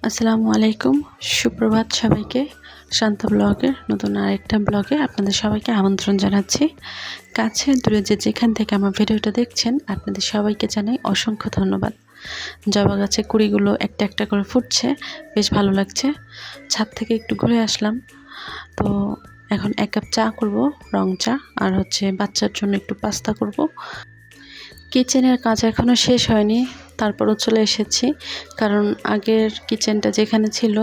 আসসালামু আলাইকুম, সুপ্রভাত সবাইকে। শান্ত ব্লগের নতুন আরেকটা ব্লগে আপনাদের সবাইকে আমন্ত্রণ জানাচ্ছি। কাছে দূরে যেখান থেকে আমার ভিডিওটা দেখছেন আপনাদের সবাইকে জানাই অসংখ্য ধন্যবাদ। জবা গাছে কুড়িগুলো একটা একটা করে ফুটছে, বেশ ভালো লাগছে। ছাদ থেকে একটু ঘুরে আসলাম। তো এখন 1 কাপ চা করব, রং চা, আর বাচ্চার জন্য একটু পাস্তা করব। কিচেনের কাজ এখনও শেষ হয়নি, তারপরও চলে এসেছি। কারণ আগের কিচেনটা যেখানে ছিল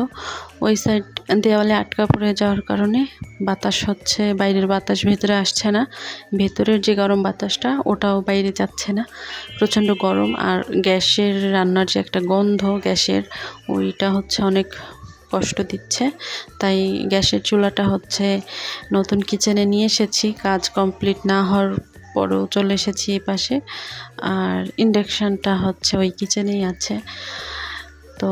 ওই সাইড দেওয়ালে আটকা পড়ে যাওয়ার কারণে বাতাস হচ্ছে, বাইরের বাতাস ভেতরে আসছে না। ভেতরের যে গরম বাতাসটা ওটাও বাইরে যাচ্ছে না, প্রচণ্ড গরম। আর গ্যাসের রান্নার যে একটা গন্ধ গ্যাসের, ওইটা অনেক কষ্ট দিচ্ছে। তাই গ্যাসের চুলাটা নতুন কিচেনে নিয়ে এসেছি, কাজ কমপ্লিট না হওয়ার পরেও চলে এসেছি এই পাশে। আর ইন্ডাকশানটা ওই কিচেনেই আছে। তো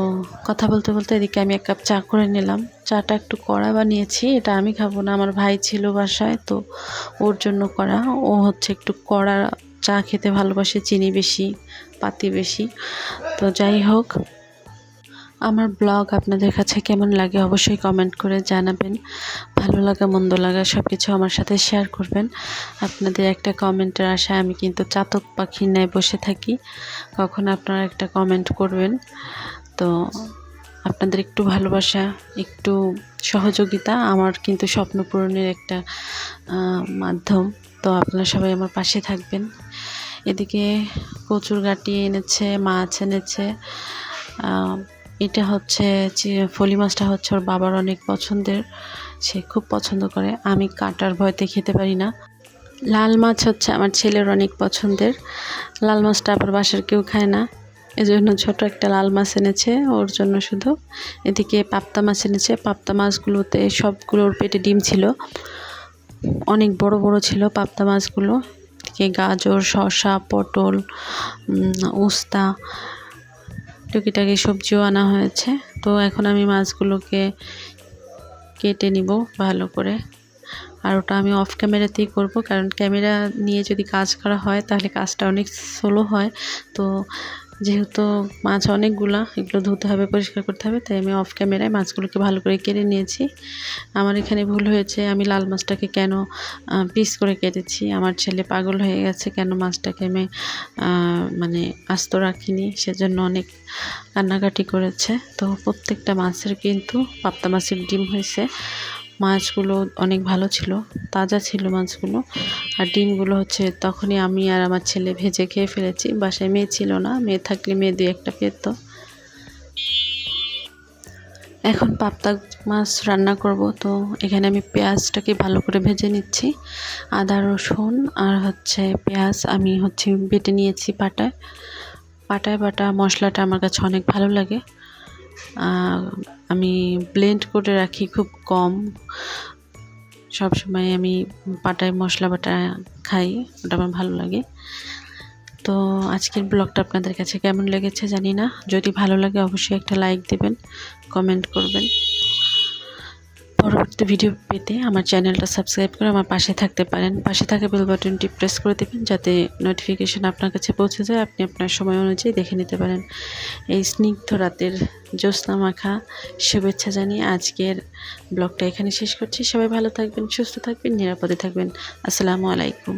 কথা বলতে বলতে এদিকে আমি 1 কাপ চা করে নিলাম। চাটা একটু কড়া বানিয়েছি, এটা আমি খাবো না, আমার ভাই ছিল বাসায়, তো ওর জন্য করা। ও একটু কড়া চা খেতে ভালোবাসে, চিনি বেশি, পাতি বেশি। তো যাই হোক, আমার ব্লগ আপনাদের কাছে কেমন লাগে অবশ্যই কমেন্ট করে জানাবেন। ভালো লাগা মন্দ লাগা সব কিছু আমার সাথে শেয়ার করবেন। আপনাদের একটা কমেন্টের আশায় আমি কিন্তু চাতক পাখির ন্যায় বসে থাকি, কখন আপনারা একটা কমেন্ট করবেন। তো আপনাদের একটু ভালোবাসা, একটু সহযোগিতা আমার কিন্তু স্বপ্ন পূরণের একটা মাধ্যম। তো আপনারা সবাই আমার পাশে থাকবেন। এদিকে কচুর গাঁটি এনেছে, মাছ এনেছে। এটা ফলি মাছটা ওর বাবার অনেক পছন্দের, সে খুব পছন্দ করে। আমি কাঁটার ভয়তে খেতে পারি না। লাল মাছ আমার ছেলের অনেক পছন্দের। লাল মাছটা আবার বাসার কেউ খায় না, এজন্য ছোট একটা লাল মাছ এনেছে ওর জন্য শুধু। এদিকে পাবদা মাছ এনেছে। পাবদা মাছগুলোতে সবগুলোর পেটে ডিম ছিল, অনেক বড় বড় ছিল পাবদা মাছগুলো। এদিকে গাজর, শসা, পটল, উস্তা, টুকিটাকি সবজিও আনা হয়েছে। তো এখন আমি মাছগুলোকে কেটে নিব ভালো করে। আর ওটা আমি অফ ক্যামেরাতেই করব, কারণ ক্যামেরা নিয়ে যদি কাজ করা হয় তাহলে কাজটা অনেক স্লো হয়। তো যেহেতু মাছ অনেকগুলা, এগুলো ধুতে হবে, পরিষ্কার করতে হবে, তাই আমি অফ ক্যামেরায় মাছগুলোকে ভালো করে কেটে নিয়েছি। আমার এখানে ভুল হয়েছে, আমি লাল মাছটাকে কেন পিস করে কেটেছি। আমার ছেলে পাগল হয়ে গেছে কেন মাছটাকে আমি আস্ত রাখিনি, সেজন্য অনেক কান্নাকাটি করেছে। তো প্রত্যেকটা মাছের কিন্তু পাবদা মাছের ডিম হয়েছে। মাছগুলো অনেক ভালো ছিল, তাজা ছিল মাছগুলো। আর ডিমগুলো তখনই আমি আর আমার ছেলে ভেজে খেয়ে ফেলেছি। বাসায় মেয়ে ছিল না, মেয়ে থাকলে মেয়ে 2-1টা পেত। এখন পাবদা মাছ রান্না করব। তো এখানে আমি পেঁয়াজটাকে ভালো করে ভেজে নিচ্ছি। আদা, রসুন আর পেঁয়াজ আমি বেটে নিয়েছি পাটায়। বাটা মশলাটা আমার কাছে অনেক ভালো লাগে। আমি ব্লেন্ড করে রাখি খুব কম, সবসময় আমি পাটায় মশলা বাটা খাই, ওটা আমার ভালো লাগে। তো আজকের ব্লগটা আপনাদের কাছে কেমন লেগেছে জানি না। যদি ভালো লাগে অবশ্যই একটা লাইক দেবেন, কমেন্ট করবেন। পরবর্তী ভিডিও পেতে আমার চ্যানেলটা সাবস্ক্রাইব করে আমার পাশে থাকতে পারেন। পাশে থাকা বেল বাটনটি প্রেস করে দেবেন, যাতে নোটিফিকেশন আপনার কাছে পৌঁছে যায়, আপনি আপনার সময় অনুযায়ী দেখে নিতে পারেন। এই স্নিগ্ধ রাতের জ্যোৎস্না মাখা শুভেচ্ছা জানিয়ে আজকের ব্লগটা এখানে শেষ করছি। সবাই ভালো থাকবেন, সুস্থ থাকবেন, নিরাপদে থাকবেন। আসসালামু আলাইকুম।